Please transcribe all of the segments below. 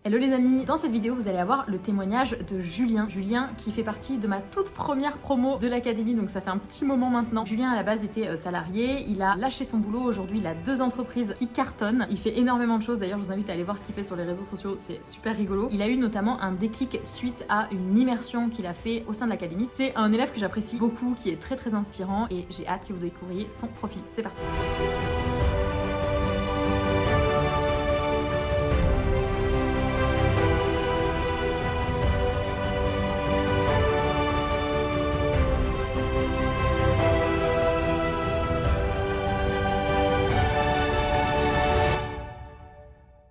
Hello les amis, dans cette vidéo vous allez avoir le témoignage de Julien. Julien qui fait partie de ma toute première promo de l'académie, donc ça fait un petit moment maintenant. Julien à la base était salarié, il a lâché son boulot, aujourd'hui il a 2 entreprises qui cartonnent. Il fait énormément de choses, d'ailleurs je vous invite à aller voir ce qu'il fait sur les réseaux sociaux, c'est super rigolo. Il a eu notamment un déclic suite à une immersion qu'il a fait au sein de l'académie. C'est un élève que j'apprécie beaucoup, qui est très inspirant et j'ai hâte que vous découvriez son profil. C'est parti.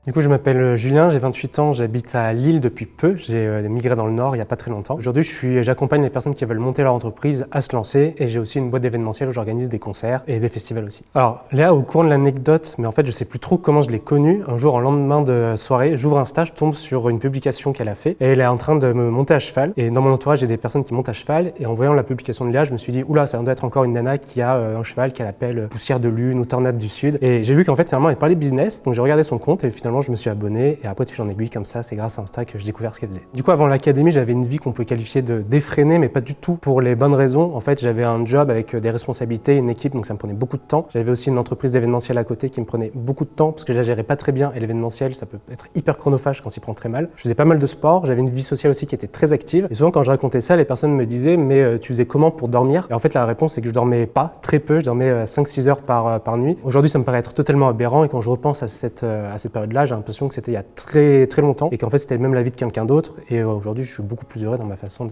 Du coup, je m'appelle Julien, j'ai 28 ans, j'habite à Lille depuis peu, j'ai migré dans le Nord il n'y a pas très longtemps. Aujourd'hui, j'accompagne les personnes qui veulent monter leur entreprise à se lancer et j'ai aussi une boîte d'événementiel où j'organise des concerts et des festivals aussi. Alors Léa, au cours de l'anecdote, mais en fait je sais plus trop comment je l'ai connue, un jour en lendemain de soirée, j'ouvre Insta, je tombe sur une publication qu'elle a fait et elle est en train de me monter à cheval. Et dans mon entourage, j'ai des personnes qui montent à cheval et en voyant la publication de Léa, je me suis dit oula, ça doit être encore une nana qui a un cheval qu'elle appelle Poussière de Lune ou Tornade du Sud. Et j'ai vu qu'en fait finalement elle parlait business, donc j'ai regardé son compte et finalement je me suis abonné. Et après, de fil en aiguille, comme ça, c'est grâce à Insta que j'ai découvert ce qu'elle faisait. Du coup, avant l'académie, j'avais une vie qu'on peut qualifier de défrénée, mais pas du tout pour les bonnes raisons. En fait, j'avais un job avec des responsabilités, une équipe, donc ça me prenait beaucoup de temps. J'avais aussi une entreprise d'événementiel à côté qui me prenait beaucoup de temps parce que je la gérais pas très bien. Et l'événementiel, ça peut être hyper chronophage quand il prend très mal. Je faisais pas mal de sport, j'avais une vie sociale aussi qui était très active. Et souvent, quand je racontais ça, les personnes me disaient, mais tu faisais comment pour dormir? Et en fait, la réponse, c'est que je dormais pas, très peu. Je dormais 5-6 heures par nuit. Aujourd'hui, ça me paraît être totalement aberrant. Et quand je repense à cette période-là, j'ai l'impression que c'était il y a très longtemps et qu'en fait c'était même la vie de quelqu'un d'autre et aujourd'hui je suis beaucoup plus heureux dans ma façon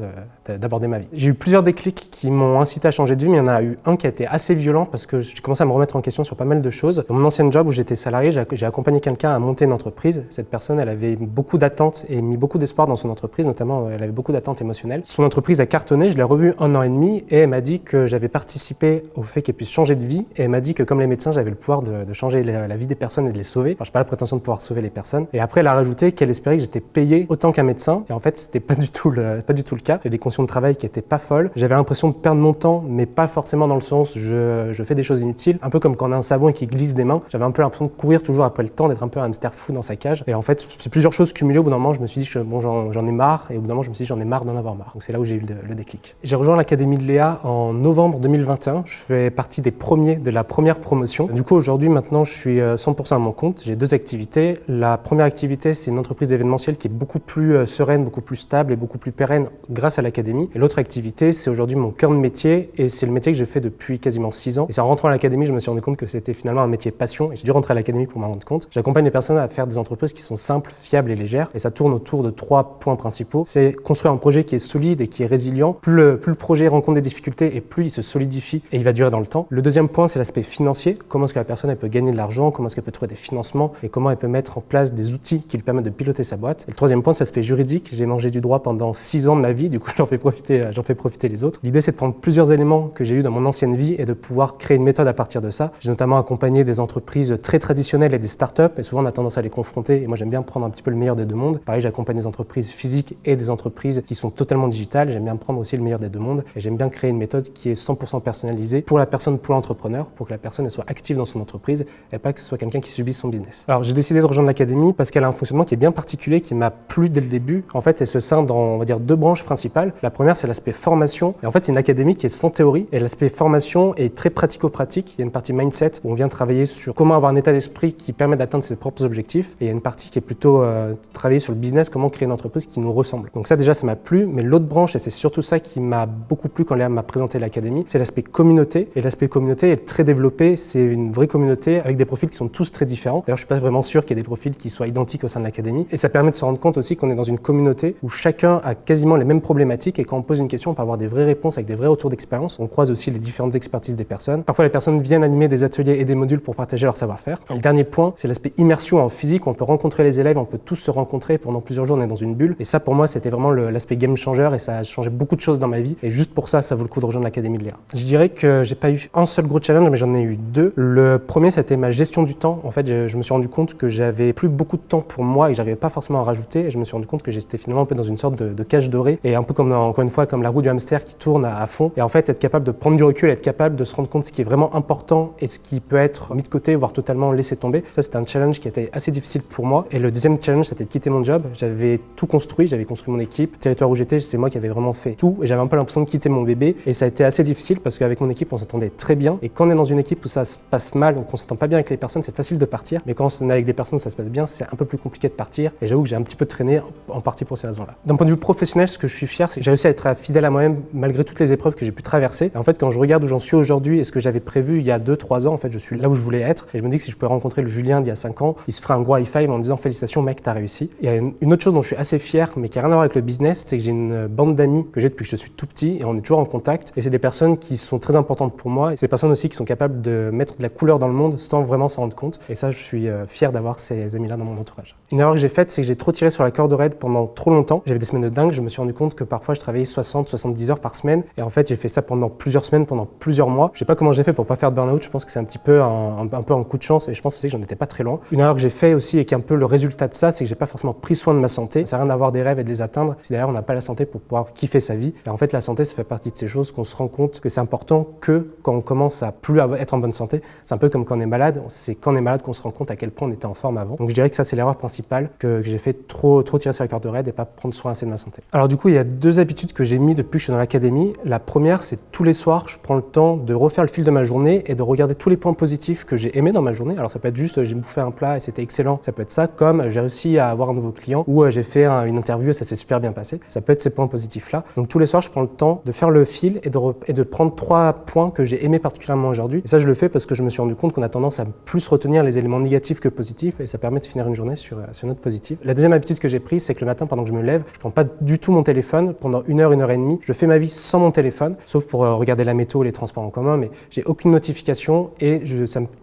d'aborder ma vie. J'ai eu plusieurs déclics qui m'ont incité à changer de vie, mais il y en a eu un qui a été assez violent parce que j'ai commencé à me remettre en question sur pas mal de choses. Dans mon ancien job où j'étais salarié, j'ai accompagné quelqu'un à monter une entreprise. Cette personne, elle avait beaucoup d'attentes et mis beaucoup d'espoir dans son entreprise, notamment elle avait beaucoup d'attentes émotionnelles. Son entreprise a cartonné, je l'ai revue 1 an et demi et elle m'a dit que j'avais participé au fait qu'elle puisse changer de vie et elle m'a dit que comme les médecins, j'avais le pouvoir de changer la vie des personnes et de les sauver. Alors, je n'ai pas la prétention de pouvoir sauver les personnes. Et après, elle a rajouté qu'elle espérait que j'étais payé autant qu'un médecin. Et en fait, c'était pas du tout le cas. J'ai des conditions de travail qui étaient pas folles. J'avais l'impression de perdre mon temps, mais pas forcément dans le sens je fais des choses inutiles. Un peu comme quand on a un savon et qui glisse des mains. J'avais un peu l'impression de courir toujours après le temps, d'être un peu un hamster fou dans sa cage. Et en fait, c'est plusieurs choses cumulées. Au bout d'un moment, je me suis dit, bon, j'en ai marre. Et au bout d'un moment, je me suis dit, j'en ai marre d'en avoir marre. Donc c'est là où j'ai eu le déclic. J'ai rejoint l'académie de Léa en novembre 2021. Je fais partie des premiers de la première promotion. Du coup, aujourd'hui, maintenant, je suis 100% à mon compte. J'ai 2 activités. La première activité, c'est une entreprise d'événementiel qui est beaucoup plus sereine, beaucoup plus stable et beaucoup plus pérenne grâce à l'académie. Et l'autre activité, c'est aujourd'hui mon cœur de métier et c'est le métier que j'ai fait depuis quasiment 6 ans. Et c'est en rentrant à l'académie, je me suis rendu compte que c'était finalement un métier passion et j'ai dû rentrer à l'académie pour m'en rendre compte. J'accompagne les personnes à faire des entreprises qui sont simples, fiables et légères et ça tourne autour de 3 points principaux. C'est construire un projet qui est solide et qui est résilient. Plus le projet rencontre des difficultés et plus il se solidifie et il va durer dans le temps. Le deuxième point, c'est l'aspect financier. Comment est-ce que la personne elle peut gagner de l'argent, comment est-ce qu'elle peut trouver des financements et comment elle peut mettre en place des outils qui lui permettent de piloter sa boîte. Et le troisième point, c'est l'aspect juridique. J'ai mangé du droit pendant 6 ans de ma vie, du coup j'en fais profiter les autres. L'idée, c'est de prendre plusieurs éléments que j'ai eu dans mon ancienne vie et de pouvoir créer une méthode à partir de ça. J'ai notamment accompagné des entreprises très traditionnelles et des startups et souvent on a tendance à les confronter et moi j'aime bien prendre un petit peu le meilleur des 2 mondes. Pareil, j'accompagne des entreprises physiques et des entreprises qui sont totalement digitales. J'aime bien prendre aussi le meilleur des 2 mondes et j'aime bien créer une méthode qui est 100% personnalisée pour la personne, pour l'entrepreneur, pour que la personne elle soit active dans son entreprise et pas que ce soit quelqu'un qui subisse son business. Alors j'ai décidé de rejoindre l'académie parce qu'elle a un fonctionnement qui est bien particulier, qui m'a plu dès le début. En fait, elle se scinde dans, on va dire, 2 branches principales. La première, c'est l'aspect formation. Et en fait, c'est une académie qui est sans théorie. Et l'aspect formation est très pratico-pratique. Il y a une partie mindset où on vient travailler sur comment avoir un état d'esprit qui permet d'atteindre ses propres objectifs. Et il y a une partie qui est plutôt travailler sur le business, comment créer une entreprise qui nous ressemble. Donc ça, déjà, ça m'a plu. Mais l'autre branche, et c'est surtout ça qui m'a beaucoup plu quand Léa m'a présenté l'académie, c'est l'aspect communauté. Et l'aspect communauté est très développé. C'est une vraie communauté avec des profils qui sont tous très différents. D'ailleurs, je suis pas vraiment sûr qu'il y ait des profils qui soient identiques au sein de l'académie. Et ça permet de se rendre compte aussi qu'on est dans une communauté où chacun a quasiment les mêmes problématiques et quand on pose une question, on peut avoir des vraies réponses avec des vrais retours d'expérience. On croise aussi les différentes expertises des personnes. Parfois, les personnes viennent animer des ateliers et des modules pour partager leur savoir-faire. Et le dernier point, c'est l'aspect immersion en physique. On peut rencontrer les élèves, on peut tous se rencontrer pendant plusieurs jours, on est dans une bulle. Et ça, pour moi, c'était vraiment l'aspect game changer et ça a changé beaucoup de choses dans ma vie. Et juste pour ça, ça vaut le coup de rejoindre l'académie de Léa. Je dirais que j'ai pas eu un seul gros challenge, mais j'en ai eu 2. Le premier, c'était ma gestion du temps. En fait, je me suis rendu compte que j'avais plus beaucoup de temps pour moi et que j'arrivais pas forcément à rajouter. Et je me suis rendu compte que j'étais finalement un peu dans une sorte de cage dorée et un peu comme, encore une fois, comme la roue du hamster qui tourne à fond. Et en fait, être capable de prendre du recul, être capable de se rendre compte de ce qui est vraiment important et ce qui peut être mis de côté, voire totalement laissé tomber. Ça, c'était un challenge qui était assez difficile pour moi. Et le deuxième challenge, c'était de quitter mon job. J'avais tout construit, j'avais construit mon équipe. Territoire où j'étais, c'est moi qui avais vraiment fait tout. Et j'avais un peu l'impression de quitter mon bébé. Et ça a été assez difficile parce qu'avec mon équipe, on s'entendait très bien. Et quand on est dans une équipe où ça se passe mal, donc on s'entend pas bien avec les personnes, c'est facile de partir. Mais quand on est avec des personnes où ça se passe bien, c'est un peu plus compliqué de partir. Et j'avoue que j'ai un petit peu traîné en partie pour ces raisons-là. D'un point de vue professionnel, ce que je suis fier, c'est que j'ai réussi à être fidèle à moi-même malgré toutes les épreuves que j'ai pu traverser. Et en fait, quand je regarde où j'en suis aujourd'hui et ce que j'avais prévu il y a 2-3 ans, en fait, je suis là où je voulais être. Et je me dis que si je pouvais rencontrer le Julien d'il y a 5 ans, il se ferait un gros high five en disant félicitations mec, t'as réussi. Il y a une autre chose dont je suis assez fier, mais qui a rien à voir avec le business, c'est que j'ai une bande d'amis que j'ai depuis que je suis tout petit et on est toujours en contact. Et c'est des personnes qui sont très importantes pour moi. Et c'est des personnes aussi qui sont capables de mettre de la couleur dans le monde sans vraiment s'en rendre compte. Et ça, je suis fier d'avoir ces amis-là dans mon entourage. Une erreur que j'ai faite, c'est que j'ai trop tiré sur la corde raide pendant trop longtemps. J'avais des semaines de dingue. Je me suis rendu compte que parfois je travaillais 60-70 heures par semaine. Et en fait, j'ai fait ça pendant plusieurs semaines, pendant plusieurs mois. Je sais pas comment j'ai fait pour pas faire de burn-out. Je pense que c'est un petit peu un peu un coup de chance. Et je pense aussi que j'en étais pas très loin. Une erreur que j'ai fait aussi et qui est un peu le résultat de ça, c'est que j'ai pas forcément pris soin de ma santé. Ça n'a rien d'avoir des rêves et de les atteindre. Si d'ailleurs on n'a pas la santé pour pouvoir kiffer sa vie. Et en fait, la santé, ça fait partie de ces choses qu'on se rend compte que c'est important que quand on commence à plus être en bonne santé, c'est un peu comme quand on est malade. C'est quand on est malade qu'on se rend compte à quel point on était en forme avant. Donc je dirais que ça, c'est l'erreur principale que j'ai fait trop tirer sur la corde raide et pas prendre soin assez de ma santé. Alors du coup, il y a 2 habitudes que j'ai mis depuis que je suis dans l'académie. La première, c'est tous les soirs, je prends le temps de refaire le fil de ma journée et de regarder tous les points positifs que j'ai aimés dans ma journée. Alors ça peut être juste j'ai bouffé un plat et c'était excellent. Ça peut être ça, comme j'ai réussi à avoir un nouveau client ou j'ai fait une interview et ça s'est super bien passé. Ça peut être ces points positifs-là. Donc tous les soirs, je prends le temps de faire le fil et de prendre 3 points que j'ai aimés particulièrement aujourd'hui. Et ça, je le fais parce que je me suis rendu compte qu'on a tendance à plus retenir les éléments négatifs que positifs et ça permet de finir une journée sur une note positive. La deuxième habitude que j'ai prise, c'est que le matin, pendant que je me lève, je prends pas du tout mon téléphone pendant 1 heure, 1 heure et demie. Je fais ma vie sans mon téléphone, sauf pour regarder la météo, les transports en commun, mais j'ai aucune notification et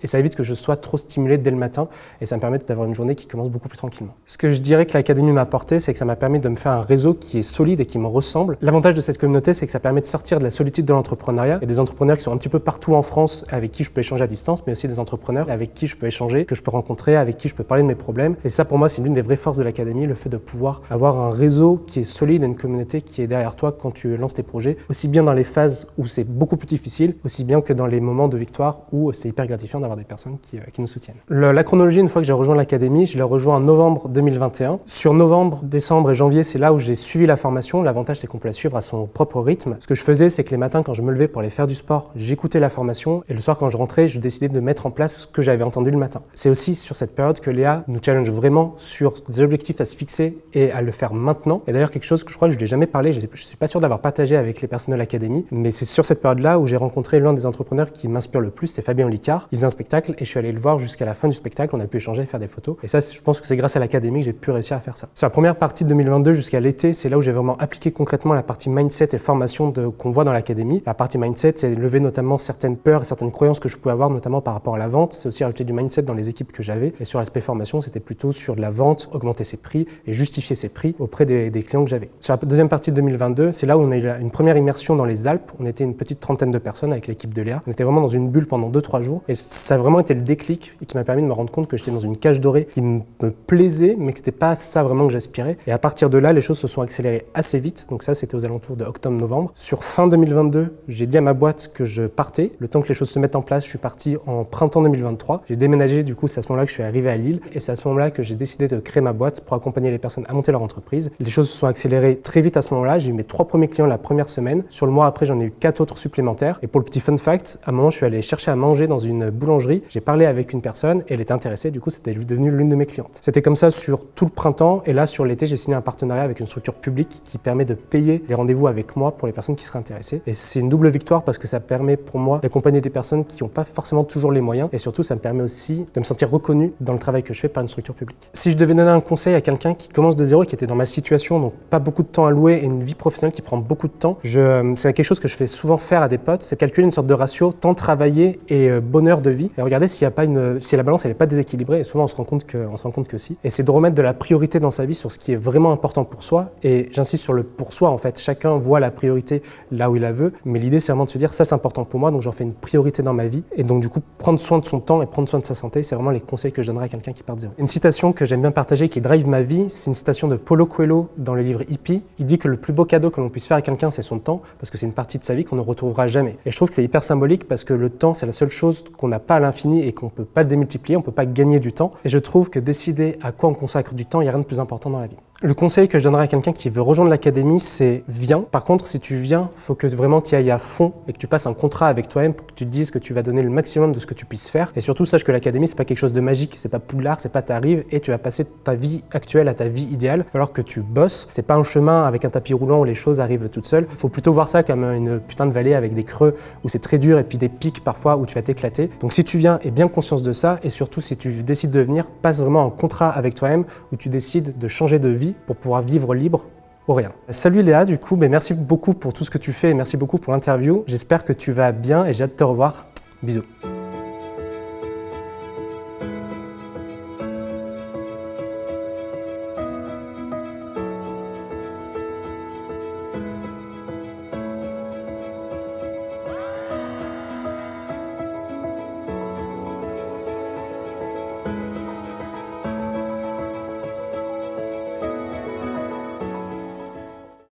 ça évite que je sois trop stimulé dès le matin et ça me permet d'avoir une journée qui commence beaucoup plus tranquillement. Ce que je dirais que l'académie m'a apporté, c'est que ça m'a permis de me faire un réseau qui est solide et qui me ressemble. L'avantage de cette communauté, c'est que ça permet de sortir de la solitude de l'entrepreneuriat. Il y a des entrepreneurs qui sont un petit peu partout en France avec qui je peux échanger à distance, mais aussi des entrepreneurs avec qui je peux échanger, que je peux rencontrer, avec qui je peux parler de mes problèmes. Et ça, pour moi, c'est l'une des vraies forces de l'académie, le fait de pouvoir avoir un réseau qui est solide et une communauté qui est derrière toi quand tu lances tes projets, aussi bien dans les phases où c'est beaucoup plus difficile, aussi bien que dans les moments de victoire où c'est hyper gratifiant d'avoir des personnes qui nous soutiennent. La chronologie, une fois que j'ai rejoint l'académie, je l'ai rejoint en novembre 2021. Sur novembre, décembre et janvier, c'est là où j'ai suivi la formation. L'avantage, c'est qu'on peut la suivre à son propre rythme. Ce que je faisais, c'est que les matins, quand je me levais pour aller faire du sport, j'écoutais la formation et le soir, quand je rentrais, je décidais de mettre en place ce que j'avais entendu le matin. C'est aussi sur cette période que Léa nous challenge vraiment sur des objectifs à se fixer et à le faire maintenant. Et d'ailleurs, quelque chose que je crois que je ne lui ai jamais parlé, je ne suis pas sûr d'avoir partagé avec les personnes de l'académie, mais c'est sur cette période-là où j'ai rencontré l'un des entrepreneurs qui m'inspire le plus, c'est Fabien Olicard. Il faisait un spectacle et je suis allé le voir jusqu'à la fin du spectacle, on a pu échanger et faire des photos. Et ça, je pense que c'est grâce à l'académie que j'ai pu réussir à faire ça. Sur la première partie de 2022 jusqu'à l'été, c'est là où j'ai vraiment appliqué concrètement la partie mindset et formation qu'on voit dans l'académie. La partie mindset, c'est lever notamment certaines peurs et certaines croyances que je pouvais avoir, notamment par rapport à la vente. C'est aussi rajouter du mindset dans les équipes que j'avais. Et sur l'aspect formation, c'était plutôt sur de la vente, augmenter ses prix et justifier ses prix auprès des clients que j'avais. Sur la deuxième partie de 2022, c'est là où on a eu une première immersion dans les Alpes. On était une petite trentaine de personnes avec l'équipe de Léa. On était vraiment dans une bulle pendant 2-3 jours. Et ça a vraiment été le déclic et qui m'a permis de me rendre compte que j'étais dans une cage dorée qui me plaisait, mais que c'était pas ça vraiment que j'aspirais. Et à partir de là, les choses se sont accélérées assez vite. Donc ça, c'était aux alentours de octobre-novembre. Sur fin 2022, j'ai dit à ma boîte que je partais. Le temps que les choses se mettent en place, je suis parti en printemps 2023. J'ai déménagé, du coup, c'est à ce moment-là que je suis arrivé à Lille. Et c'est à ce moment-là que j'ai décidé de créer ma boîte pour accompagner les personnes à monter leur entreprise. Les choses se sont accélérées très vite à ce moment-là. J'ai eu mes 3 premiers clients la première semaine. Sur le mois après, j'en ai eu 4 autres supplémentaires. Et pour le petit fun fact, à un moment, je suis allé chercher à manger dans une boulangerie. J'ai parlé avec une personne et elle était intéressée. Du coup, c'était devenu l'une de mes clientes. C'était comme ça sur tout le printemps. Et là, sur l'été, j'ai signé un partenariat avec une structure publique qui permet de payer les rendez-vous avec moi pour les personnes qui seraient intéressées. Et c'est une double victoire parce que ça permet pour moi d'accompagner des personnes qui n'ont pas forcément toujours les moyens. Et surtout, ça me permet aussi de me sentir reconnu dans le travail que je fais par une structure publique. Si je devais donner un conseil à quelqu'un qui commence de zéro et qui était dans ma situation, donc pas beaucoup de temps à louer et une vie professionnelle qui prend beaucoup de temps, c'est quelque chose que je fais souvent faire à des potes, c'est calculer une sorte de ratio temps travaillé et bonheur de vie et regarder s'il y a pas si la balance elle n'est pas déséquilibrée. Et souvent on se rend compte que si. Et c'est de remettre de la priorité dans sa vie sur ce qui est vraiment important pour soi. Et j'insiste sur le pour soi en fait. Chacun voit la priorité là où il la veut, mais l'idée c'est vraiment de se dire ça c'est important pour moi, donc j'en fais une priorité dans ma vie. Et donc du coup prendre soin de son temps et prendre soin de sa santé, c'est vraiment les conseils que je donnerais à quelqu'un quelqu'un qui part de zéro. Une citation que j'aime bien partager qui drive ma vie, c'est une citation de Paulo Coelho dans le livre Hippie. Il dit que le plus beau cadeau que l'on puisse faire à quelqu'un, c'est son temps, parce que c'est une partie de sa vie qu'on ne retrouvera jamais. Et je trouve que c'est hyper symbolique parce que le temps, c'est la seule chose qu'on n'a pas à l'infini et qu'on ne peut pas démultiplier, on ne peut pas gagner du temps. Et je trouve que décider à quoi on consacre du temps, il n'y a rien de plus important dans la vie. Le conseil que je donnerais à quelqu'un qui veut rejoindre l'académie, c'est viens. Par contre, si tu viens, il faut que vraiment tu y ailles à fond et que tu passes un contrat avec toi-même pour que tu te dises que tu vas donner le maximum de ce que tu puisses faire. Et surtout, sache que l'académie, c'est pas quelque chose de magique, c'est pas Poudlard, c'est pas t'arrives et tu vas passer ta vie actuelle à ta vie idéale. Il va falloir que tu bosses. C'est pas un chemin avec un tapis roulant où les choses arrivent toutes seules. Il faut plutôt voir ça comme une putain de vallée avec des creux où c'est très dur et puis des pics parfois où tu vas t'éclater. Donc si tu viens, aie bien conscience de ça et surtout si tu décides de venir, passe vraiment un contrat avec toi-même où tu décides de changer de vie pour pouvoir vivre libre ou rien. Salut Léa, du coup, merci beaucoup pour tout ce que tu fais et merci beaucoup pour l'interview. J'espère que tu vas bien et j'ai hâte de te revoir. Bisous.